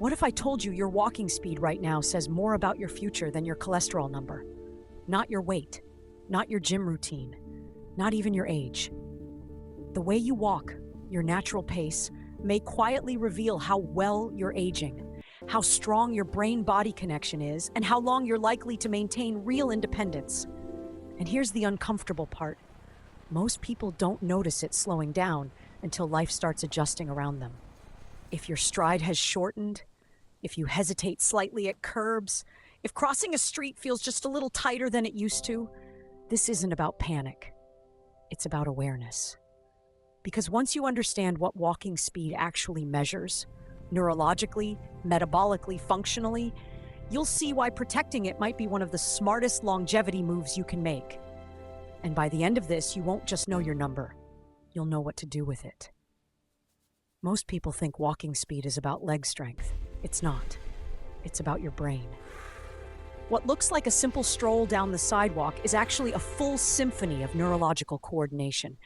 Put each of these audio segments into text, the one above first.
What if I told you your walking speed right now says more about your future than your cholesterol number? Not your weight, not your gym routine, not even your age. The way you walk, your natural pace, may quietly reveal how well you're aging, how strong your brain-body connection is, and how long you're likely to maintain real independence. And here's the uncomfortable part. Most people don't notice it slowing down until life starts adjusting around them. If your stride has shortened, if you hesitate slightly at curbs, if crossing a street feels just a little tighter than it used to, this isn't about panic. It's about awareness. Because once you understand what walking speed actually measures, neurologically, metabolically, functionally, you'll see why protecting it might be one of the smartest longevity moves you can make. And by the end of this, you won't just know your number, you'll know what to do with it. Most people think walking speed is about leg strength. It's not. It's about your brain. What looks like a simple stroll down the sidewalk is actually a full symphony of neurological coordination.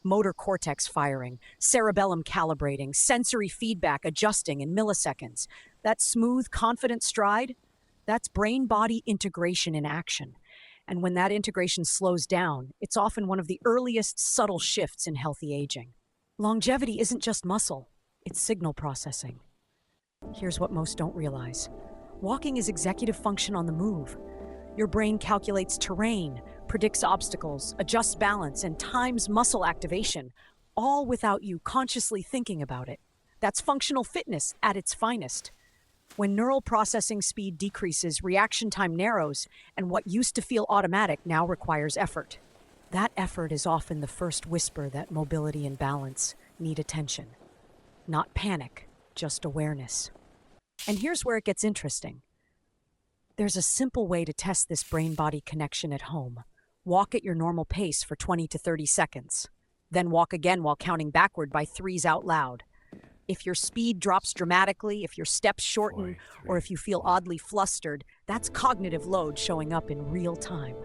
Motor cortex firing, cerebellum calibrating, sensory feedback adjusting in milliseconds. That smooth, confident stride, that's brain-body integration in action. And when that integration slows down, it's often one of the earliest subtle shifts in healthy aging. Longevity isn't just muscle, it's signal processing. Here's what most don't realize. Walking is executive function on the move. Your brain calculates terrain, predicts obstacles, adjusts balance, and times muscle activation, all without you consciously thinking about it. That's functional fitness at its finest. When neural processing speed decreases, reaction time narrows, and what used to feel automatic now requires effort. That effort is often the first whisper that mobility and balance need attention. Not panic, just awareness. And here's where it gets interesting. There's a simple way to test this brain-body connection at home. Walk at your normal pace for 20 to 30 seconds. Then walk again while counting backward by threes out loud. If your speed drops dramatically, if your steps shorten, or if you feel oddly flustered, that's cognitive load showing up in real time.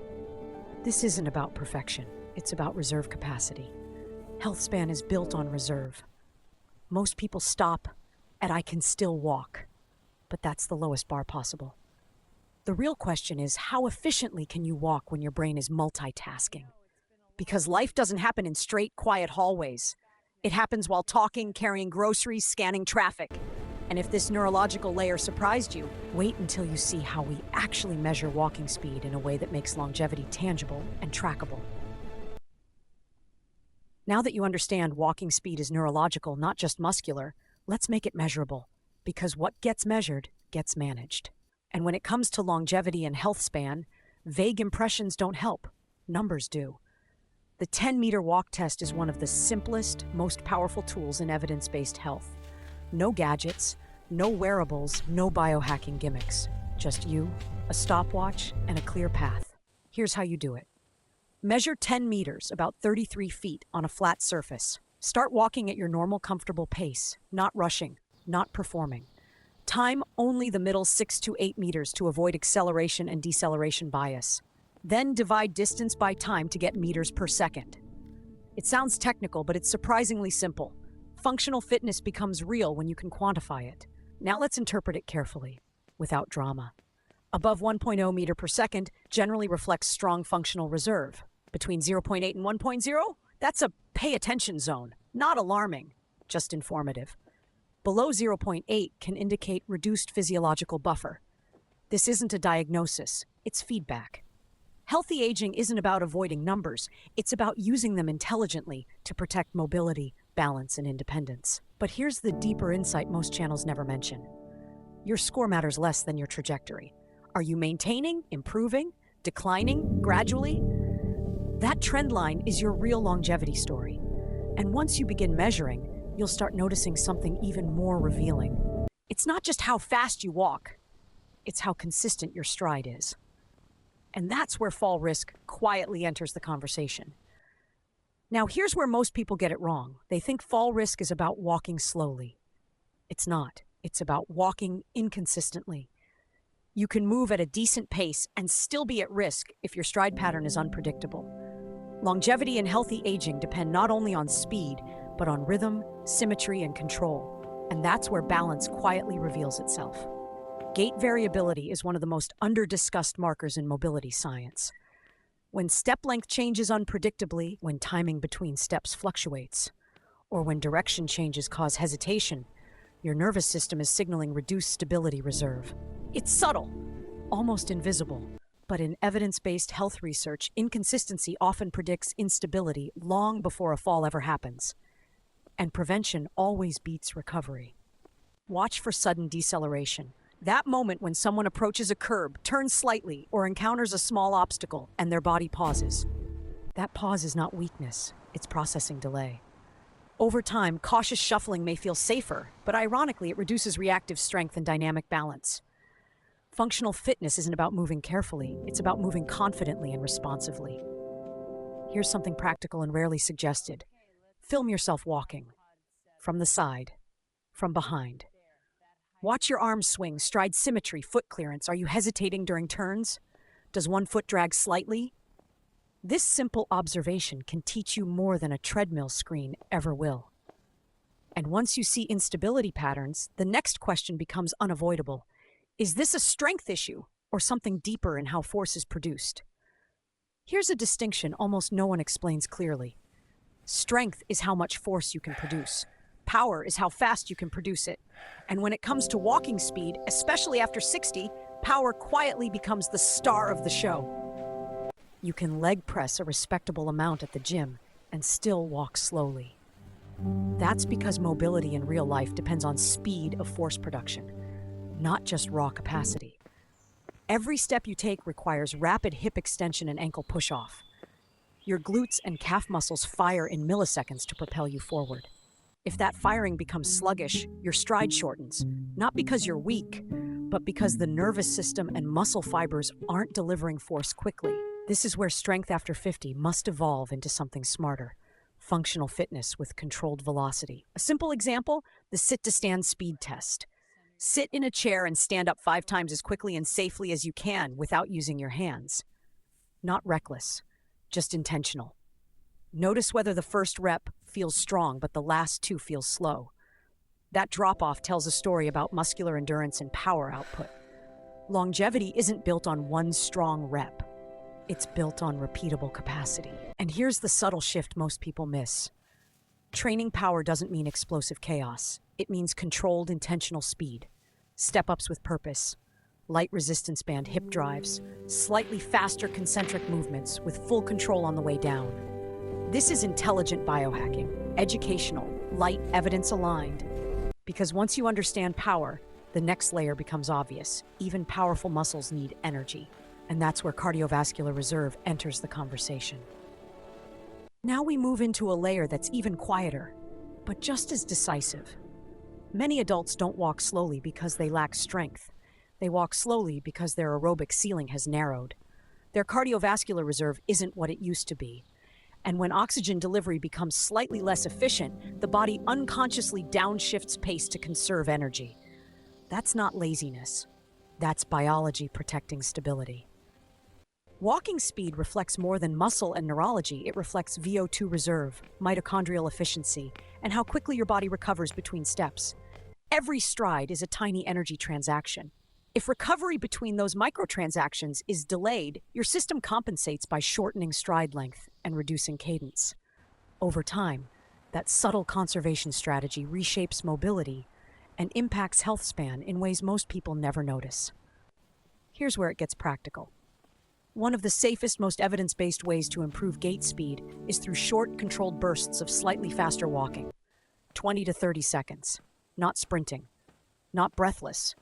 This isn't about perfection. It's about reserve capacity. Healthspan is built on reserve. Most people stop at "I can still walk," but that's the lowest bar possible. The real question is, how efficiently can you walk when your brain is multitasking? Because life doesn't happen in straight, quiet hallways. It happens while talking, carrying groceries, scanning traffic. And if this neurological layer surprised you, wait until you see how we actually measure walking speed in a way that makes longevity tangible and trackable. Now that you understand walking speed is neurological, not just muscular, let's make it measurable. Because what gets measured gets managed. And when it comes to longevity and health span, vague impressions don't help. Numbers do. The 10-meter walk test is one of the simplest, most powerful tools in evidence-based health. No gadgets, no wearables, no biohacking gimmicks. Just you, a stopwatch, and a clear path. Here's how you do it. Measure 10 meters, about 33 feet, on a flat surface. Start walking at your normal, comfortable pace, not rushing, not performing. Time only the middle 6 to 8 meters to avoid acceleration and deceleration bias. Then divide distance by time to get meters per second. It sounds technical, but it's surprisingly simple. Functional fitness becomes real when you can quantify it. Now let's interpret it carefully, without drama. Above 1.0 meter per second generally reflects strong functional reserve. Between 0.8 and 1.0, that's a pay attention zone, not alarming, just informative. Below 0.8 can indicate reduced physiological buffer. This isn't a diagnosis, it's feedback. Healthy aging isn't about avoiding numbers, it's about using them intelligently to protect mobility, balance, and independence. But here's the deeper insight most channels never mention. Your score matters less than your trajectory. Are you maintaining, improving, declining, gradually? That trend line is your real longevity story. And once you begin measuring, you'll start noticing something even more revealing. It's not just how fast you walk, it's how consistent your stride is. And that's where fall risk quietly enters the conversation. Now, here's where most people get it wrong. They think fall risk is about walking slowly. It's not. It's about walking inconsistently. You can move at a decent pace and still be at risk if your stride pattern is unpredictable. Longevity and healthy aging depend not only on speed, but on rhythm, symmetry, and control. And that's where balance quietly reveals itself. Gait variability is one of the most under-discussed markers in mobility science. When step length changes unpredictably, when timing between steps fluctuates, or when direction changes cause hesitation, your nervous system is signaling reduced stability reserve. It's subtle, almost invisible, but in evidence-based health research, inconsistency often predicts instability long before a fall ever happens. And prevention always beats recovery. Watch for sudden deceleration. That moment when someone approaches a curb, turns slightly, or encounters a small obstacle, and their body pauses. That pause is not weakness, it's processing delay. Over time, cautious shuffling may feel safer, but ironically, it reduces reactive strength and dynamic balance. Functional fitness isn't about moving carefully, it's about moving confidently and responsively. Here's something practical and rarely suggested. Film yourself walking. From the side. From behind. Watch your arms swing, stride symmetry, foot clearance. Are you hesitating during turns? Does one foot drag slightly? This simple observation can teach you more than a treadmill screen ever will. And once you see instability patterns, the next question becomes unavoidable. Is this a strength issue or something deeper in how force is produced? Here's a distinction almost no one explains clearly. Strength is how much force you can produce. Power is how fast you can produce it. And when it comes to walking speed, especially after 60, power quietly becomes the star of the show. You can leg press a respectable amount at the gym and still walk slowly. That's because mobility in real life depends on speed of force production, not just raw capacity. Every step you take requires rapid hip extension and ankle push-off. Your glutes and calf muscles fire in milliseconds to propel you forward. If that firing becomes sluggish, your stride shortens, not because you're weak, but because the nervous system and muscle fibers aren't delivering force quickly. This is where strength after 50 must evolve into something smarter. Functional fitness with controlled velocity. A simple example, the sit-to-stand speed test. Sit in a chair and stand up 5 times as quickly and safely as you can without using your hands. Not reckless, just intentional. Notice whether the first rep feels strong, but the last 2 feel slow. That drop-off tells a story about muscular endurance and power output. Longevity isn't built on one strong rep. It's built on repeatable capacity. And here's the subtle shift most people miss. Training power doesn't mean explosive chaos. It means controlled, intentional speed. Step-ups with purpose. Light resistance band hip drives. Slightly faster concentric movements with full control on the way down. This is intelligent biohacking, educational, light, evidence-aligned. Because once you understand power, the next layer becomes obvious. Even powerful muscles need energy. And that's where cardiovascular reserve enters the conversation. Now we move into a layer that's even quieter, but just as decisive. Many adults don't walk slowly because they lack strength. They walk slowly because their aerobic ceiling has narrowed. Their cardiovascular reserve isn't what it used to be. And when oxygen delivery becomes slightly less efficient, the body unconsciously downshifts pace to conserve energy. That's not laziness. That's biology protecting stability. Walking speed reflects more than muscle and neurology. It reflects VO2 reserve, mitochondrial efficiency, and how quickly your body recovers between steps. Every stride is a tiny energy transaction. If recovery between those microtransactions is delayed, your system compensates by shortening stride length and reducing cadence. Over time, that subtle conservation strategy reshapes mobility and impacts Healthspan in ways most people never notice. Here's where it gets practical. One of the safest, most evidence-based ways to improve gait speed is through short, controlled bursts of slightly faster walking. 20 to 30 seconds. Not sprinting. Not breathless.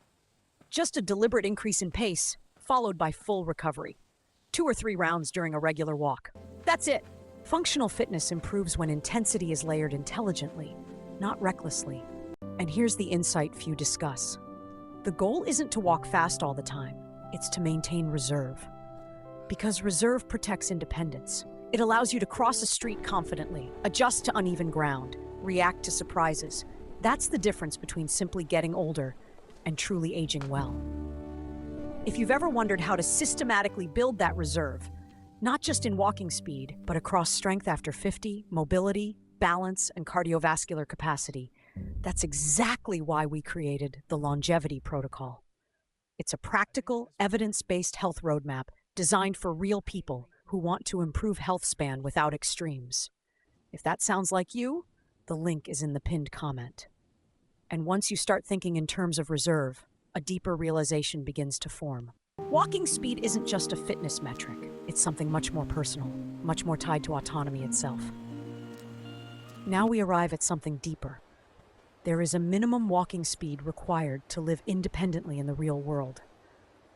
Just a deliberate increase in pace, followed by full recovery. 2 or 3 rounds during a regular walk. That's it. Functional fitness improves when intensity is layered intelligently, not recklessly. And here's the insight few discuss. The goal isn't to walk fast all the time. It's to maintain reserve. Because reserve protects independence. It allows you to cross a street confidently, adjust to uneven ground, react to surprises. That's the difference between simply getting older and truly aging well. If you've ever wondered how to systematically build that reserve, not just in walking speed, but across strength after 50, mobility, balance, and cardiovascular capacity, That's exactly why we created the Longevity Protocol. It's a practical, evidence-based health roadmap designed for real people who want to improve health span without extremes. If that sounds like you, the link is in the pinned comment. And once you start thinking in terms of reserve, a deeper realization begins to form. Walking speed isn't just a fitness metric. It's something much more personal, much more tied to autonomy itself. Now we arrive at something deeper. There is a minimum walking speed required to live independently in the real world.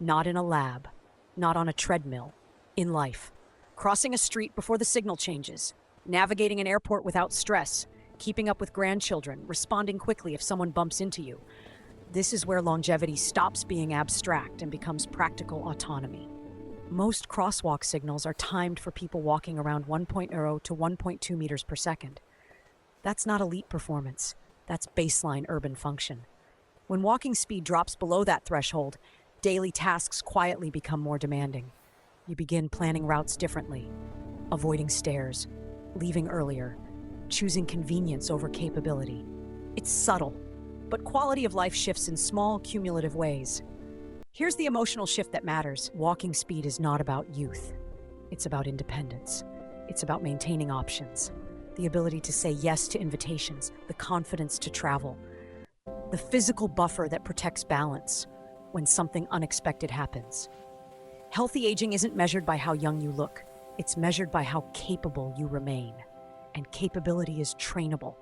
Not in a lab, not on a treadmill, in life. Crossing a street before the signal changes, navigating an airport without stress, keeping up with grandchildren, responding quickly if someone bumps into you. This is where longevity stops being abstract and becomes practical autonomy. Most crosswalk signals are timed for people walking around 1.0 to 1.2 meters per second. That's not elite performance. That's baseline urban function. When walking speed drops below that threshold, daily tasks quietly become more demanding. You begin planning routes differently, avoiding stairs, leaving earlier, choosing convenience over capability. It's subtle, but quality of life shifts in small, cumulative ways. Here's the emotional shift that matters. Walking speed is not about youth. It's about independence. It's about maintaining options, the ability to say yes to invitations, the confidence to travel, the physical buffer that protects balance when something unexpected happens. Healthy aging isn't measured by how young you look. It's measured by how capable you remain. And capability is trainable.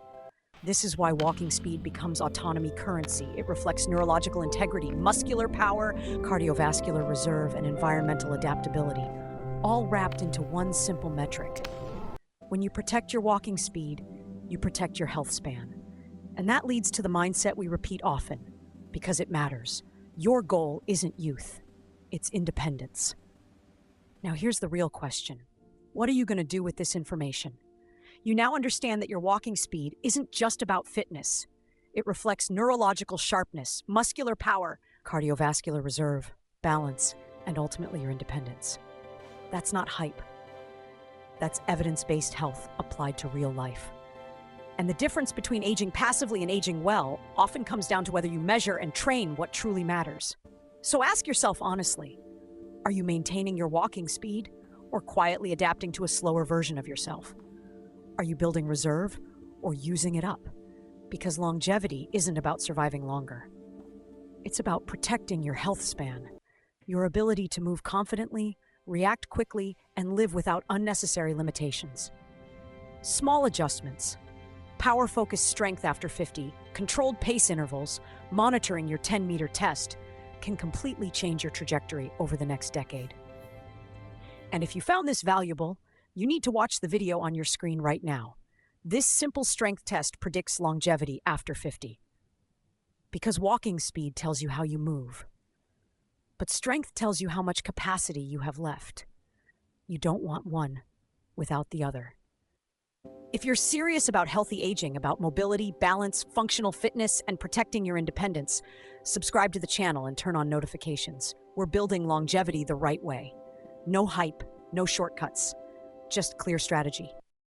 This is why walking speed becomes autonomy currency. It reflects neurological integrity, muscular power, cardiovascular reserve, and environmental adaptability, all wrapped into one simple metric. When you protect your walking speed, you protect your health span. And that leads to the mindset we repeat often, because it matters. Your goal isn't youth, it's independence. Now here's the real question. What are you going to do with this information? You now understand that your walking speed isn't just about fitness. It reflects neurological sharpness, muscular power, cardiovascular reserve, balance, and ultimately your independence. That's not hype. That's evidence-based health applied to real life. And the difference between aging passively and aging well often comes down to whether you measure and train what truly matters. So ask yourself honestly, are you maintaining your walking speed or quietly adapting to a slower version of yourself? Are you building reserve or using it up? Because longevity isn't about surviving longer. It's about protecting your health span, your ability to move confidently, react quickly, and live without unnecessary limitations. Small adjustments, power-focused strength after 50, controlled pace intervals, monitoring your 10-meter test can completely change your trajectory over the next decade. And if you found this valuable, you need to watch the video on your screen right now. This simple strength test predicts longevity after 50. Because walking speed tells you how you move, but strength tells you how much capacity you have left. You don't want one without the other. If you're serious about healthy aging, about mobility, balance, functional fitness, and protecting your independence, subscribe to the channel and turn on notifications. We're building longevity the right way. No hype, no shortcuts, just clear strategy.